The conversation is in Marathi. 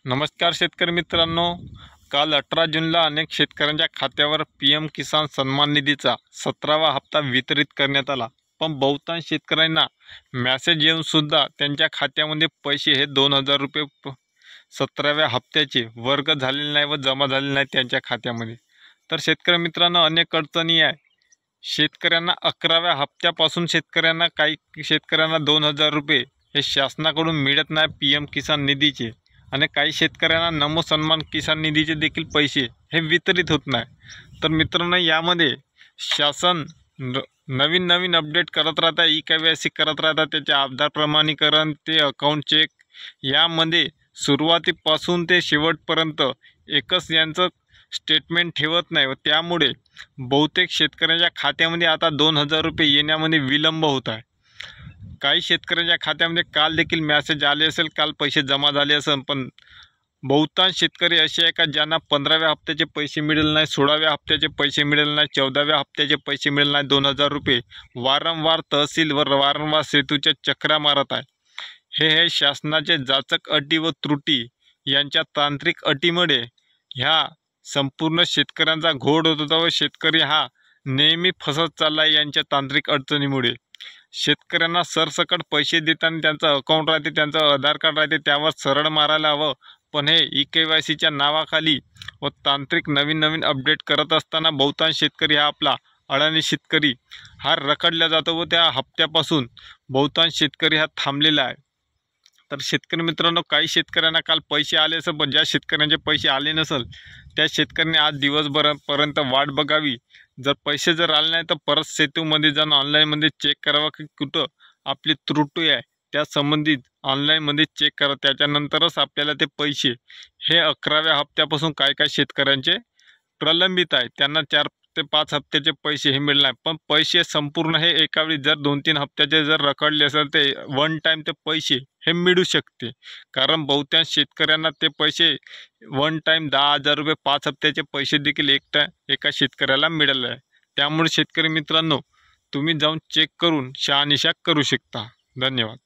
नमस्कार शेतकरी मित्रांनो, काल 18 जूनला अनेक शेतकऱ्यांच्या खात्यावर PM किसान सन्मान निधीचा 17वा हप्ता वितरित करण्यात आला. पण बहुतांश शेतकऱ्यांना मेसेज येऊन सुद्धा त्यांच्या खात्यामध्ये पैसे हे 2000 रुपये 17व्या हप्त्याचे वर्ग झालेले नाही व जमा झालेले नाही त्यांच्या खात्यामध्ये. तर शेतकरी मित्रांनो, अनेक अडचणी आहे. शेतकऱ्यांना 11व्या हप्त्यापासून काही शेतकऱ्यांना 2000 रुपये हे शासनाकडून मिळत नाही PM किसान निधीचे, आणि काही शेतकऱ्यांना नमो सन्मान किसान निधीचे देखील पैसे हे वितरित होत नाही. तर मित्रांनो, यामध्ये शासन नवीन नवीन अपडेट करत राहतात, KYC करत राहतात, त्याचे आधार प्रमाणीकरण, ते अकाउंट चेक, यामध्ये सुरुवातीपासून ते शेवटपर्यंत एकच यांचं स्टेटमेंट ठेवत नाही व त्यामुळे बहुतेक शेतकऱ्यांच्या खात्यामध्ये आता 2000 रुपये येण्यामध्ये विलंब होत आहे. काही शेतकऱ्यांच्या खात्यामध्ये काल देखील मेसेज आले असेल, काल पैसे जमा झाले असेल, पण बहुतांश शेतकरी असे आहे का ज्यांना 15व्या हप्त्याचे पैसे मिळेल नाही, 16व्या हप्त्याचे पैसे मिळेल नाही, 14व्या हप्त्याचे पैसे मिळेल नाही. 2000 रुपये वारंवार तहसीलवर वारंवार सेतूच्या चक्रा मारत आहे. हे शासनाचे जाचक अटी व त्रुटी यांच्या तांत्रिक अटीमुळे ह्या संपूर्ण शेतकऱ्यांचा घोड होत होता व शेतकरी हा नेहमी फसत चालला आहे यांच्या तांत्रिक अडचणीमुळे. शेतकऱ्यांना सरसकट पैसे देताना त्यांचं अकाउंट राहते, त्यांचं आधार कार्ड राहते, त्यावर सरळ मारायला हवं. पण हे KYCच्या नावाखाली व तांत्रिक नवीन नवीन अपडेट करत असताना बहुतांश शेतकरी हा आपला अडाणी शेतकरी हा रखडला जातो व त्या हप्त्यापासून बहुतांश शेतकरी हा थांबलेला आहे. तर शेतकरी मित्रांनो, काही शेतकऱ्यांना काल पैसे आले असेल, पण ज्या शेतकऱ्यांचे पैसे आले नसेल त्या शेतकऱ्यांनी आज दिवसभरापर्यंत वाट बघावी. जर पैसे आले नाही तर परत सेतूमध्ये जाऊन ऑनलाईनमध्ये चेक करावं की कुठं आपली त्रुटी आहे, त्या संबंधित ऑनलाईनमध्ये चेक करा. त्याच्यानंतरच आपल्याला ते पैसे हे 11व्या हप्त्यापासून काय शेतकऱ्यांचे प्रलंबित आहे, त्यांना 4 ते 5 हप्त्याचे पैसे हे मिळणार. पण पैसे संपूर्ण हे एकावेळी जर 2-3 हप्त्याचे जर रखडले असेल ते वन टाईम ते पैसे हे मिळू शकते. कारण बहुतांश शेतकऱ्यांना ते पैसे वन टाईम 10,000 रुपये 5 हप्त्याचे पैसे देखील एका शेतकऱ्याला मिळाले आहे. त्यामुळे शेतकरी मित्रांनो, तुम्ही जाऊन चेक करून शहानिशा करू शकता. धन्यवाद.